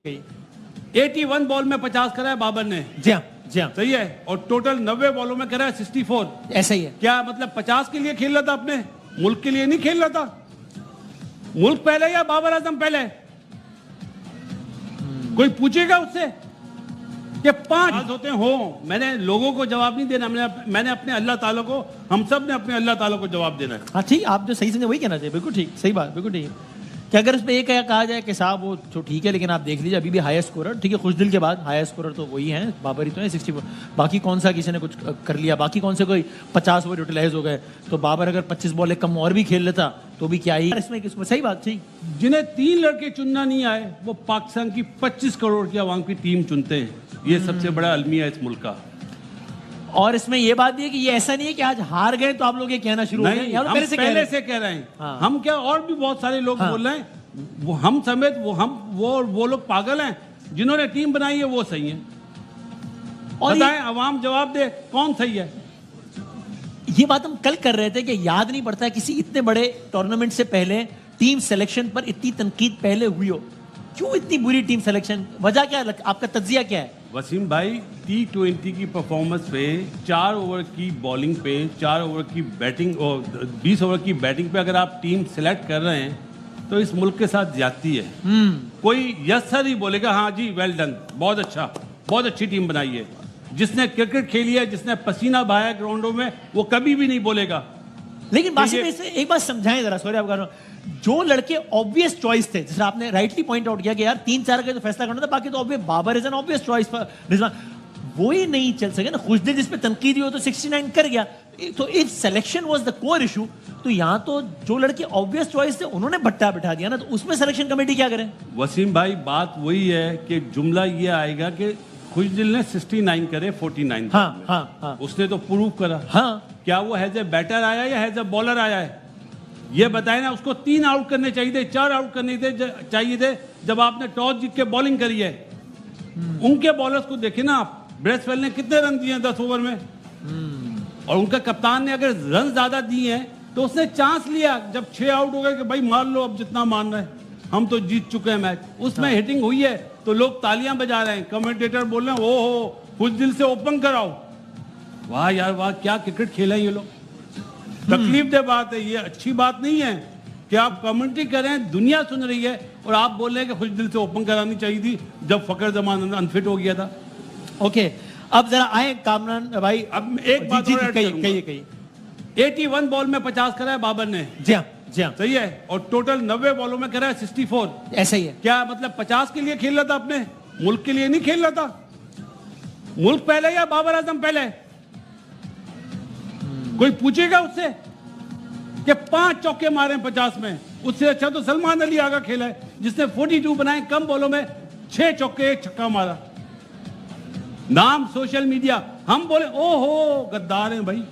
81 ball में 50 करा है बाबर ने। जी हाँ, जी हाँ, सही है। और टोटल 90 बॉलों में करा है 64। ऐसा ही है। क्या मतलब 50 के लिए खेल रहा था, अपने मुल्क के लिए नहीं खेल रहा था? मुल्क पहले या बाबर आजम पहले? कोई पूछेगा उससे कि 5 होते हो? मैंने लोगों को जवाब नहीं देना, मैंने अपने अल्लाह ताला को, हम सब ने अपने अल्लाह ताला को जवाब देना है। हाँ ठीक, आप जो सही समझे वही कहना चाहिए, बिल्कुल ठीक, सही बात, बिल्कुल ठीक है। कि अगर उसमें एक कहा जाए कि साहब वो तो ठीक है, लेकिन आप देख लीजिए अभी भी हाईएस्ट स्कोरर, ठीक है, खुशदिल के बाद हाईएस्ट स्कोरर तो वही हैं, बाबर ही तो है 64। बाकी कौन सा किसी ने कुछ कर लिया, बाकी कौन से कोई 50 ओवर यूटिलाइज हो गए, तो बाबर अगर 25 बॉल एक कम और भी खेल लेता तो भी क्या ही इसमें किसमें, सही बात, ठीक। जिन्हें 3 लड़के चुनना नहीं आए वो पाकिस्तान की 25 करोड़ की आवाम की टीम चुनते हैं। ये सबसे बड़ा अलमिया है इस मुल्क का। और इसमें ये बात भी है कि ये ऐसा नहीं है कि आज हार गए तो आप लोग ये कहना शुरू हो गए, नहीं, हम पहले से कह रहे हैं। हाँ। हम क्या, और भी बहुत सारे लोग बोल रहे हैं, वो हम समेत, वो लोग पागल हैं जिन्होंने टीम बनाई है, वो सही है। और बताएं, अवाम जवाब दे कौन सही है। ये बात हम कल कर रहे थे कि याद नहीं पड़ता किसी इतने बड़े टूर्नामेंट से पहले टीम सिलेक्शन पर इतनी तनकीद पहले हुई हो। क्यों इतनी बुरी टीम सिलेक्शन, वजह क्या, आपका तज्जिया क्या है? वसीम भाई, T20 की परफॉर्मेंस पे, 4 ओवर की बॉलिंग पे, 4 ओवर की बैटिंग और 20 ओवर की बैटिंग पे अगर आप टीम सिलेक्ट कर रहे हैं तो इस मुल्क के साथ ज्यादती है। कोई यस सर ही बोलेगा, हाँ जी वेल डन, बहुत अच्छा, बहुत अच्छी टीम बनाई है। जिसने क्रिकेट खेली है, जिसने पसीना बहाया ग्राउंडों में, वो कभी भी नहीं बोलेगा। लेकिन बासित भाई से एक बात समझाएं जरा, सॉरी आप कर रहा हूं, जो लड़के ऑब्वियस चॉइस थे, जैसे आपने राइटली पॉइंट आउट किया कि यार 3-4 का तो फैसला करना था, बाकी तो obvious Babar is an obvious choice for Rizwan, वो ही नहीं चल सके ना। खुशदिल जिस पे तनकीद हुई तो 69 कर गया। तो if selection was the core issue, तो यहां तो जो लड़के ऑब्वियस चॉइस थे उन्होंने भट्टा बिठा दिया ना, तो उसमें सिलेक्शन कमेटी क्या करे? वसीम भाई, बात वही है कि जुमला ये आएगा कि खुशदिल ने 69 करे 49। हाँ, हाँ, हाँ। उसने तो प्रूव करा। हाँ, क्या वो हैज ए बैटर आया या हैज ए बॉलर आया है? ये बताए ना। उसको 3 आउट करने चाहिए थे, 4 आउट करने चाहिए थे जब आपने टॉस जीत के बॉलिंग करी है। उनके बॉलर्स को देखे ना आप, ब्रेसवेल ने कितने रन दिए 10 ओवर में, और उनका कप्तान ने अगर रन ज्यादा दिए हैं तो उसने चांस लिया जब 6 आउट हो गए कि भाई मार लो, अब जितना मारना है, हम तो जीत चुके हैं मैच। उसमें हिटिंग हुई है तो लोग तालियां बजा रहे हैं, कमेंटेटर बोल रहे हैं ओहो खुशदिल से ओपन कराओ। वाह यार वाह, क्या क्रिकेट खेला है ये लोग। तकलीफ दे बात है ये, अच्छी बात नहीं है कि आप कमेंट्री करें, दुनिया सुन रही है और आप बोल रहे हैं कि खुशदिल से ओपन करानी चाहिए थी जब फखर जमान अनफिट हो गया था। ओके, अब जरा आए कामरान भाई, अब एक बात और कहिए। 81 बॉल में 50 करा है बाबर ने। जी हाँ, जी हाँ, सही है। और टोटल 90 बॉलों में करा है 64। ऐसा ही है। क्या मतलब 50 के लिए खेल रहा था, अपने मुल्क के लिए नहीं खेल रहा था? मुल्क पहले या बाबर आजम पहले? कोई पूछेगा उससे कि 5 चौके मारे 50 में? उससे अच्छा तो सलमान अली आगा खेला है जिसने 42 बनाए कम बॉलों में, 6 चौके 1 छक्का मारा। नाम सोशल मीडिया, हम बोले ओहो गद्दार हैं भाई,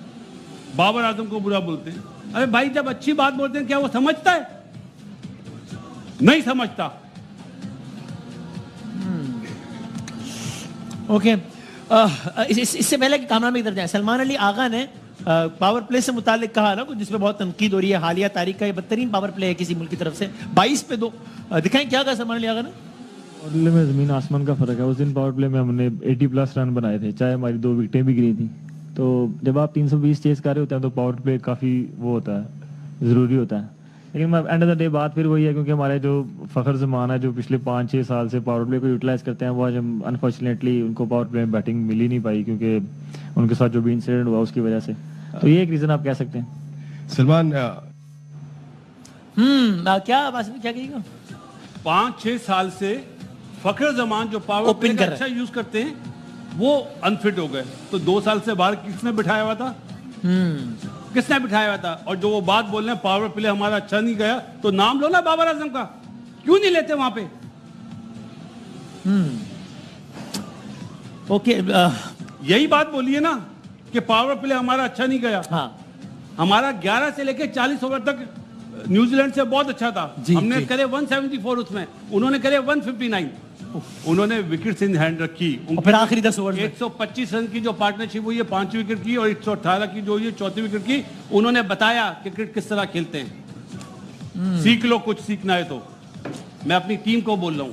बाबर आजम को बुरा बोलते हैं। अरे भाई, जब अच्छी बात बोलते हैं क्या वो समझता है? नहीं समझता। ओके, इससे पहले कि कामरान में इधर जाए, सलमान अली आगा ने पावर प्ले से मुतालिक कहा ना कुछ, जिसमें बहुत तनकीद हो रही है, हालिया तारीख का ये बदतरीन पावर प्ले है किसी मुल्क की तरफ से, 22 पे 2। दिखाएं क्या कहा सलमान अली आगा ने। पावर प्ले में जमीन आसमान का फर्क है। उस दिन पावर प्ले में हमने 80+ रन बनाए थे, चाहे हमारी 2 विकेटें भी गिरी थी। तो जब आप 320 चेस कर रहे होते हैं तो पावर प्ले काफ़ी वो होता है, ज़रूरी होता है। लेकिन एंड ऑफ द डे बात फिर वही है, क्योंकि हमारे जो फ़खर ज़मान है जो पिछले 5-6 साल से पावर प्ले को यूटिलाइज करते हैं, वो आज हम अनफॉर्चुनेटली उनको पावर प्ले में बैटिंग मिल ही नहीं पाई, क्योंकि उनके साथ जो भी इंसिडेंट हुआ उसकी वजह से। तो ये एक रीज़न आप कह सकते हैं। सलमान, क्या कहिएगा? 5-6 साल से फखर जमान जो पावर प्ले का अच्छा यूज करते हैं वो अनफिट हो गए, तो 2 साल से बाहर किसने बिठाया हुआ था? किसने बिठाया हुआ था? और जो वो बात बोल रहे हैं पावर प्ले हमारा अच्छा नहीं गया, तो नाम लो ना बाबर आजम का, क्यों नहीं लेते वहां पे? ओके, यही बात बोलिए ना कि पावर प्ले हमारा अच्छा नहीं गया। हाँ, हमारा 11 से लेके 40 ओवर तक न्यूजीलैंड से बहुत अच्छा था। हमने करे 174, उसमें उन्होंने करे 159। उन्होंने विकेट इन हैंड रखी, फिर आखिरी 10 ओवर 125 रन की जो पार्टनरशिप हुई है 5 विकेट की, और 118 की जो ये 4थी विकेट की, उन्होंने बताया क्रिकेट किस तरह खेलते हैं। सीख लो, कुछ सीखना है तो। मैं अपनी टीम को बोल रहा हूं।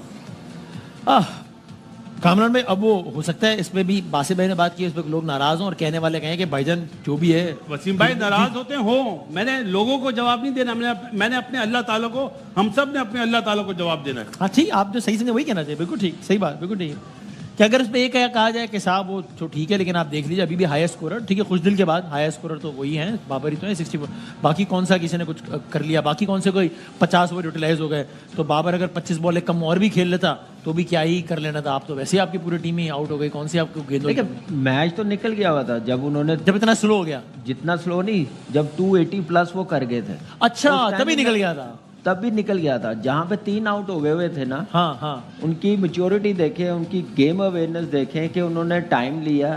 कामरान भाई, अब वो हो सकता है इसमें भी बासित भाई ने बात की, इस पर लोग नाराज हों और कहने वाले कहें कि भाईजान जो भी है। वसीम भाई नाराज होते हो, मैंने लोगों को जवाब नहीं देना, मैंने अपने अल्लाह ताला को, हम सब ने अपने अल्लाह ताला को जवाब देना है। हाँ ठीक, आप जो सही समझे वही कहना चाहिए, बिल्कुल ठीक, सही बात, बिल्कुल ठीक है कि अगर उसमें एक कहा जाए कि साहब वो तो ठीक है, लेकिन आप देख लीजिए अभी भी हाईएस्ट स्कोरर, ठीक है, खुशदिल के बाद हाईएस्ट स्कोरर तो वही हैं, बाबर ही तो है 64, बाकी कौन सा किसी ने कुछ कर लिया, बाकी कौन से कोई 50 ओवर यूटिलाइज हो गए, तो बाबर अगर 25 बॉल एक कम और भी खेल लेता तो भी क्या ही कर लेना था, आप तो वैसे ही आपकी पूरी टीम ही आउट हो गई, कौन सी आपको गेंद देखिए मैच तो निकल गया हुआ था जब उन्होंने, जब इतना स्लो हो गया, जितना स्लो नहीं, जब 280 प्लस वो कर गए थे, अच्छा उस time तभी में- निकल गया था। तब भी निकल गया था। जहाँ पे 3 आउट हो गए हुए थे ना, हाँ हाँ, उनकी मैच्योरिटी देखें, उनकी गेम अवेयरनेस देखें कि उन्होंने टाइम लिया,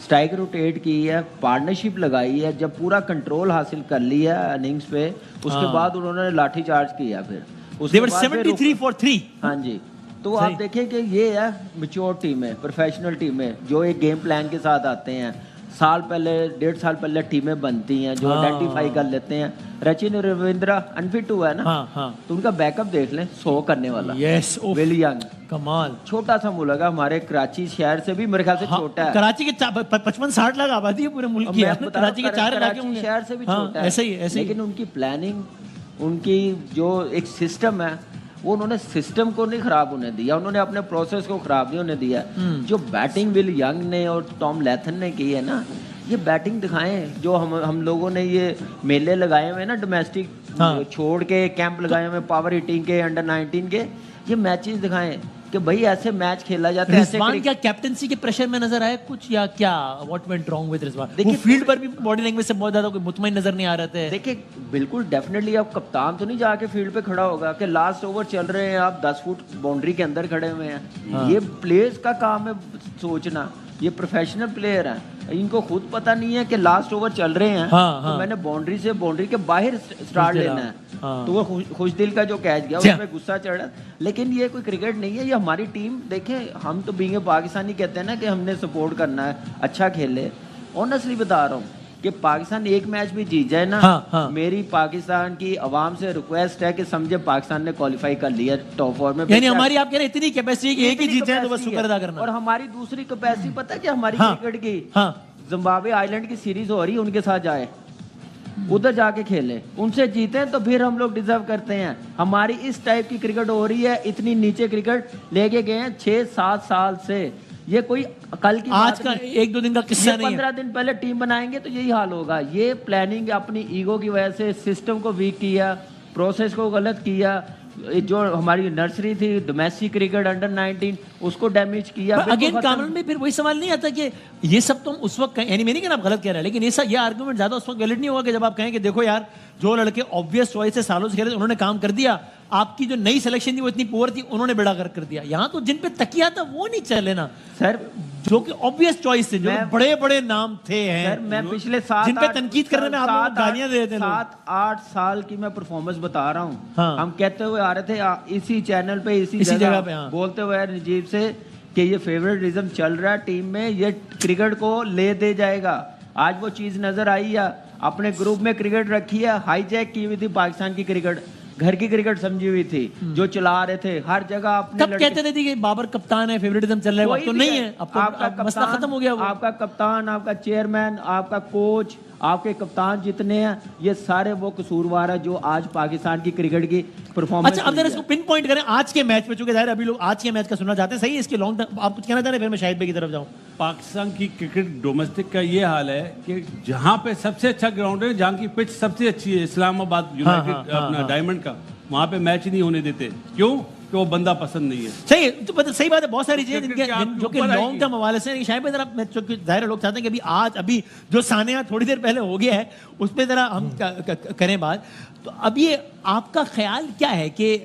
स्ट्राइक रोटेट की है, पार्टनरशिप लगाई है, जब पूरा कंट्रोल हासिल कर लिया इनिंग्स पे, उसके हाँ। बाद उन्होंने लाठी चार्ज किया फिर they उसके were बाद फिर 73 for 3। हाँ जी, तो सही। आप देखें कि ये है मैच्योर टीम है, प्रोफेशनल टीम है, जो एक गेम प्लान के साथ आते हैं, साल पहले 1.5 साल पहले टीमें बनती हैं जो हाँ। आइडेंटिफाई कर लेते हैं। रचिन रविंद्रा अनफिट हुआ है ना, हाँ हाँ, तो उनका बैकअप देख लें, 100 करने वाला यस, विल यंग, कमाल। छोटा सा मुल्क है, हमारे कराची शहर से भी मेरे ख्याल से हाँ, छोटा है। कराची के 55-60 लाख आबादी है पूरे मुल्क की, मैं है ना? बता रहा हूं, कराची के 4 इलाके कराची होंगे। शहर से भी हाँ, छोटा है, ऐसे ही ऐसे ही। लेकिन उनकी प्लानिंग, उनकी जो एक सिस्टम है, वो उन्होंने सिस्टम को नहीं खराब होने दिया, उन्होंने अपने प्रोसेस को खराब नहीं होने दिया। जो बैटिंग विल यंग ने और टॉम लैथन ने की है ना, ये बैटिंग दिखाएं, जो हम लोगों ने ये मेले लगाए हुए हैं ना डोमेस्टिक, हाँ। छोड़ के कैंप लगाए हुए पावर हिटिंग के, अंडर 19 के, ये मैचेस दिखाएं कि भाई ऐसे मैच खेला जाता है। ऐसे रिजवान क्या कैप्टनसी के प्रेशर में नजर आया कुछ, या क्या what went wrong with Rizwan? देखिए, वो फील्ड पर भी बॉडी लैंग्वेज से बहुत ज्यादा कोई मुतमईन नजर नहीं आ रहे थे। देखिए बिल्कुल डेफिनेटली, अब कप्तान तो नहीं जाके फील्ड पे खड़ा होगा कि लास्ट ओवर चल रहे हैं, आप 10 फुट बाउंड्री के अंदर खड़े हुए हैं। हाँ। ये प्लेयर्स का काम है सोचना, ये प्रोफेशनल प्लेयर हैं, इनको खुद पता नहीं है कि लास्ट ओवर चल रहे हैं, हाँ, तो हाँ। मैंने बाउंड्री से बाउंड्री के बाहर स्टार्ट लेना है। हाँ। तो वो खुशदिल का जो कैच गया अच्छा। उसमें गुस्सा चढ़ा, लेकिन ये कोई क्रिकेट नहीं है, ये हमारी टीम। देखें हम तो बीइंग पाकिस्तानी कहते हैं ना कि हमने सपोर्ट करना है, अच्छा खेले। ऑनेस्टली बता रहा हूँ कि पाकिस्तान एक मैच भी जीत जाए ना, हाँ, हाँ। मेरी पाकिस्तान की आवाम से रिक्वेस्ट है कि समझे पाकिस्तान ने क्वालिफाई कर लिया टॉप 4 में। यानी हमारी आप कह रहे हैं इतनी कैपेसिटी कि एक ही जीत जाए तो बस शुक्र अदा करना। और हमारी दूसरी कैपेसिटी पता है कि हमारी हाँ, क्रिकेट की, हाँ। जिम्बाब्वे आइलैंड की सीरीज हो रही है, उनके साथ जाए, उधर जाके खेले, उनसे जीते तो फिर हम लोग डिजर्व करते हैं। हमारी इस टाइप की क्रिकेट हो रही है, इतनी नीचे क्रिकेट लेके गए हैं 6-7 साल से। ये कोई कल की आज बात का नहीं। 1-2 दिन का किस्सा ये नहीं है। 15 दिन पहले टीम बनाएंगे तो यही हाल होगा। ये प्लानिंग अपनी ईगो की वजह से सिस्टम को वीक किया, प्रोसेस को गलत किया, जो हमारी नर्सरी थी डोमेस्टिक क्रिकेट अंडर 19 उसको डैमेज किया। अगेन कामरान में फिर वही सवाल नहीं आता कि ये सब तुम उस वक्त यानी मैं नहीं कहना आप गलत कह रहे हैं, लेकिन ये आर्गुमेंट ज्यादा उस वक्त वैलिड नहीं होगा कि जब आप कहें कि देखो यार जो लड़के ऑब्वियस चॉइस से सालों से खेले उन्होंने काम कर दिया, आपकी जो नई सिलेक्शन थी वो इतनी पुअर थी, उन्होंने बेड़ा गर्क कर दिया। यहाँ तो जिन पे तकिया था वो नहीं चले ना सर, जो कि ऑब्वियस चॉइस थे, जो मैं- बड़े बड़े नाम थे हैं। सर मैं पिछले 7 जिन पे तनकीद करने में आप लोग गालियां दे देते हैं लोग। 7-8 साल की मैं परफॉर्मेंस बता रहा हूँ। हाँ। हम कहते हुए आ रहे थे इसी चैनल पे इसी जगह जगह पे, हाँ। बोलते हुए नजीब से कि ये फेवरेटिज्म चल रहा है टीम में, ये क्रिकेट को ले दे जाएगा। आज वो चीज नजर आई है, अपने ग्रुप में क्रिकेट रखी है, हाईजैक की हुई थी पाकिस्तान की क्रिकेट, घर की क्रिकेट समझी हुई थी, जो चला रहे थे हर जगह अपने तब कहते थे कि बाबर कप्तान है, फेवरेटिज्म चल रहा है, कोई अब तो भी नहीं है, अब तो आपका अब मसला कप्तान, खत्म हो गया वो। आपका कप्तान, आपका चेयरमैन, आपका कोच, आपके कप्तान जितने हैं ये सारे वो कसूरवार है जो आज पाकिस्तान की क्रिकेट की परफॉर्मेंस। अच्छा अब जरा इसको पिन पॉइंट करें आज के मैच पे, चूंकि जाहिर है अभी लोग आज के मैच का सुनना चाहते हैं, सही है इसके लॉन्ग टर्म आप कुछ कहना चाह रहे हैं, फिर मैं शाहिद भाई की तरफ जाऊं। पाकिस्तान की क्रिकेट डोमेस्टिक का ये हाल है कि जहाँ पे सबसे अच्छा ग्राउंड है, जहाँ की पिच सबसे अच्छी है, इस्लामाबाद यूनाइटेड अपना डायमंड का, वहाँ पे मैच ही नहीं होने देते। क्यों? कि वो बंदा पसंद नहीं है। सही है, तो मतलब सही बात है, बहुत सारी चीजें क्रिकेट जिनके के आपके जो कि ऊपर लॉन्ग आएगी। टर्म हवाले से शायद में जरा मैं चूंकि जाहिर है लोग चाहते हैं कि अभी आज अभी जो सानिया थोड़ी देर पहले हो गया है उस पर जरा हम करें बात। तो अब ये आपका ख्याल क्या है कि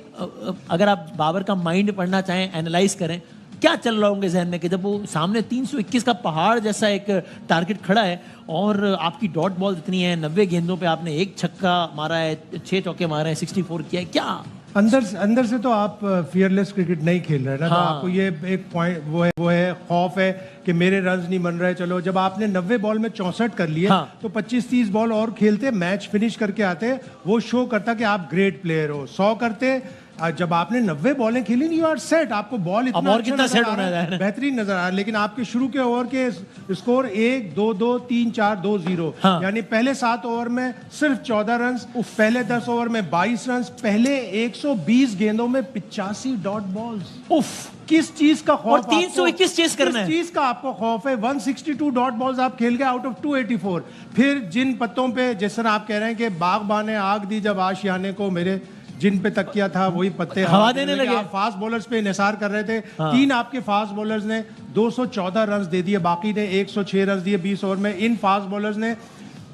अगर आप बाबर का माइंड पढ़ना चाहें, एनालाइज करें, क्या चल रहा होंगे जहन में कि जब वो सामने 321 का पहाड़ जैसा एक टारगेट खड़ा है और आपकी डॉट बॉल इतनी है, 90 गेंदों पे आपने 1 छक्का मारा है, 6 चौके मारे हैं, 64 किया है, क्या अंदर से तो आप फियरलेस क्रिकेट नहीं खेल रहे ना, तो हाँ। आपको ये एक पॉइंट वो है खौफ है कि मेरे रन्स नहीं बन रहे। चलो जब आपने 90 बॉल में 64 कर लिए, हाँ। तो 25-30 बॉल और खेलते, मैच फिनिश करके आते, वो शो करता कि आप ग्रेट प्लेयर हो। 100 करते, जब आपने 90 बॉलें खेली, यू आर सेट, आपको बॉल अब इतना और अच्छा कितना नजर सेट आ होना रहा है है, बेहतरीन नजर आ रहा है, लेकिन आपके शुरू के ओवर के स्कोर 1-2-2 3-4 2-0, हाँ। यानी पहले 7 ओवर में सिर्फ 14 रन, पहले 10 ओवर में 22 रन, पहले 120 गेंदों में 85 डॉट बॉल्स। उफ, किस चीज का खौफ और आपको? 321 चेस करना है। किस चीज का आपको खौफ है? 162 डॉट बॉल्स आप खेल गए आउट ऑफ 284। फिर जिन पत्तों पे, जिस तरह आप कह रहे हैं कि बागबान ने आग दी जब आशियाने को, मेरे जिन पे तकिया था वही पत्ते हवा देने लगे। आप फास्ट बॉलर्स पे इन्हिसार कर रहे थे। 3 आपके फास्ट बॉलर्स ने 214 रन दे दिए, बाकी ने 106 रन दिए 20 ओवर में। इन फास्ट बॉलर्स ने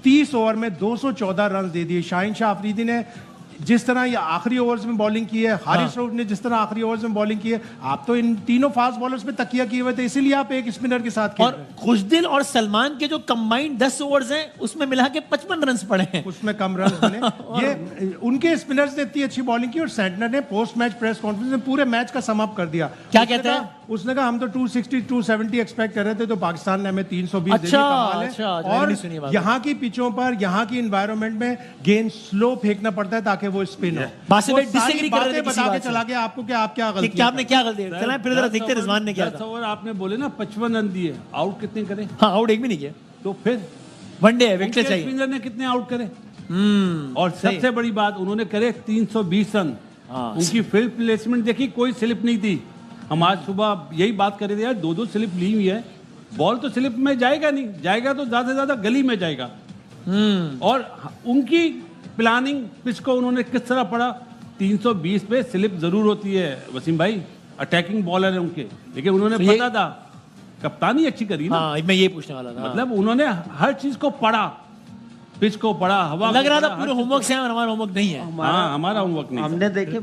30 ओवर में 214 रन दे दिए। शाहीन शाह अफरीदी ने जिस तरह ये आखिरी ओवर्स में बॉलिंग की है, हारिस रऊफ ने जिस तरह आखिरी ओवर्स में बॉलिंग की है, आप तो इन तीनों फास्ट बॉलर्स पे तकिया किए हुए थे, इसीलिए आप एक स्पिनर के साथ खेल और रहे हैं। खुशदिल और सलमान के जो कंबाइंड 10 ओवर्स हैं उसमें मिला के 55 रन पड़े हैं। उसमें कम रन बने। ये उनके स्पिनर्स ने इतनी अच्छी बॉलिंग की, और सेंटनर ने पोस्ट मैच प्रेस कॉन्फ्रेंस में पूरे मैच का सम अप कर दिया। क्या उसने कहते कहा- हैं? उसने कहा हम तो 260 270 एक्सपेक्ट कर रहे थे, तो पाकिस्तान ने हमें 320 दे दी, अच्छा, कमाल है। अच्छा, मैंने और नहीं सुनी बात। यहाँ की पिचों पर, यहाँ की एनवायरनमेंट में गेंद स्लो फेंकना पड़ता है ताकि वो स्पिन हो। बासित वो भाई सारी disagree कर रहे थे बातें किसी बता के बात से। चला गया आपको कि आप क्या कि गलती क्या आपने क्या गलती है? चलें फिर जरा देखते हैं रिजवान ने क्या 10 था। ओवर आपने बोले ना 55 रन दिए, आउट कितने करे? हाँ, आउट एक भी नहीं किया। तो फिर वनडे है, विकेट उनके चाहिए। स्पिनर ने कितने आउट करे? और सबसे बड़ी बात, उन्होंने करे 320 रन। हाँ। उनकी फील्ड प्लेसमेंट देखी, कोई स्लिप नहीं थी। हम आज सुबह यही बात कर रहे थे यार, 2-2 स्लिप ली हुई है, बॉल तो स्लिप में जाएगा नहीं, जाएगा तो ज्यादा से ज्यादा गली में जाएगा। और उनकी प्लानिंग पिच को उन्होंने किस तरह पढ़ा? 320 पे स्लिप जरूर होती है वसीम भाई, अटैकिंग बॉलर है उनके, लेकिन उन्होंने तो ये- पता था, कप्तानी अच्छी करी ना। हाँ, मैं ये पूछने वाला था। मतलब उन्होंने हर चीज को पढ़ा, पिच को पढ़ा, हवा लग को रहा था पढ़ा, पूरे हर होमवर्क से हैं और हमारा होमवर्क नहीं है। हाँ, हमारा होमवर्क नहीं। हमने देखे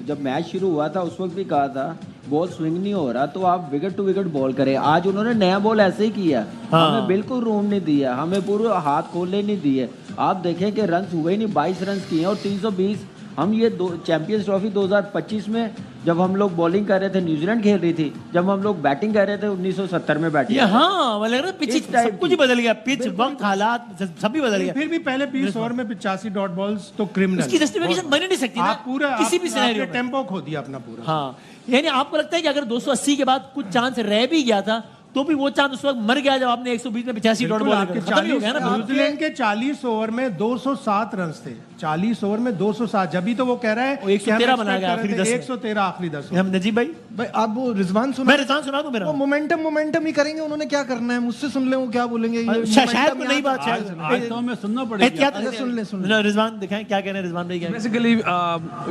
जब मैच शुरू हुआ था उस वक्त भी कहा था बॉल स्विंग नहीं हो रहा तो आप विकेट टू विकेट बॉल करें। आज उन्होंने नया बॉल ऐसे ही किया, हमें बिल्कुल रूम नहीं दिया, हमें पूरे हाथ खोलने नहीं दिए। आप देखें कि रन हुए ही नहीं, 22 रन किए और 320। हम ये चैंपियंस ट्रॉफी 2025 में जब हम लोग बॉलिंग कर रहे थे, न्यूजीलैंड खेल रही थी, जब हम लोग बैटिंग कर रहे थे 1970 में बैटिंग। ये हाँ, वो लग रहा है पिच इस टाइप सब कुछ ही बदल गया, पिच वक्त हालात सब ही बदल गया। फिर भी पहले 20 ओवर में 85 डॉट बॉल्स तो क्रिमिनल। उसकी जस्टिफिकेशन बन ही नहीं सकती ना आप पूरा किसी भी सिनेरियो में। टेम्पो खो दिया अपना पूरा। हाँ, यानी आपको लगता है कि अगर 280 के बाद कुछ चांस रह भी गया था तो भी वो चांस उस वक्त मर गया जब आपने 120 में 85 डॉट बॉल आपके खत्म ही हो गया ना। न्यूजीलैंड के 40 ओवर में 207 रन थे, 40 ओवर में 207। जब भी तो वो कह रहा है वो 113 बना गया आखिरी 10 में। 113 आखिरी 10 हम नजीब भाई, भाई आप वो रिजवान सुना, मैं रिजवान सुना दूं मेरा। वो मोमेंटम ही करेंगे, उन्होंने क्या करना है मुझसे सुन ले वो क्या बोलेंगे। ये शायद momentum कोई नई यहाँ- बात आज तो हमें सुनना एहतियात पड़ेगा। अच्छा, सुन ले, सुन ले। ना, रिजवान दिखाएं क्या कह रहे हैं रिजवान भाई क्या कह रहे हैं? Basically,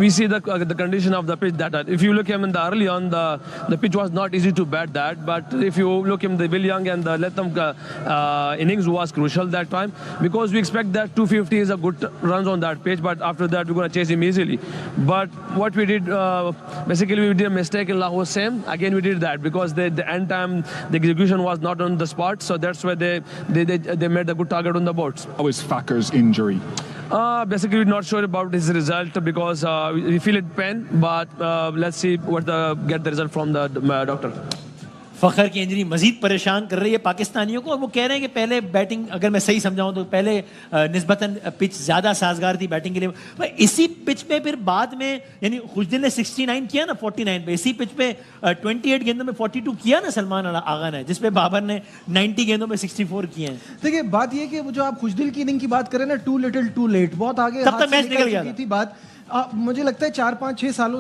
we see the condition of the pitch that if you look him in the early on the pitch was not easy to bat that, but if you look him the Will Young and the Latham innings was crucial that time because we expect that 250 is a good runs on that pitch, but after that we're gonna chase him easily. But what we did basically we did a mistake in Lahore same again we did that because the end time the execution was not on the spot, so that's why they made a good target on the boards. How is Fakir's injury? Basically, we're not sure about his result because we feel it pain, but let's see get the result from the doctor. फखर की injury मजीद परेशान कर रही है पाकिस्तानियों को और वो कह रहे हैं कि पहले बैटिंग अगर मैं सही समझाऊं तो पहले निस्बतन पिच ज़्यादा साजगार थी बैटिंग के लिए। पर इसी पिच पे फिर बाद में यानी खुशदिल ने 69 किया ना 49 पे, इसी पिच पे 28 गेंदों में 42 किया ना सलमान आगा ने, जिसपे बाबर ने 90 गेंदों में 64 किए हैं। देखिए बात ये कि वो जो आप खुशदिल की इनिंग की बात करें ना, टू लिटिल टू लेट, बहुत आगे तब हाथ तक से मैच निकल गया चुकी था। थी बात। मुझे लगता है 4 5 6 सालों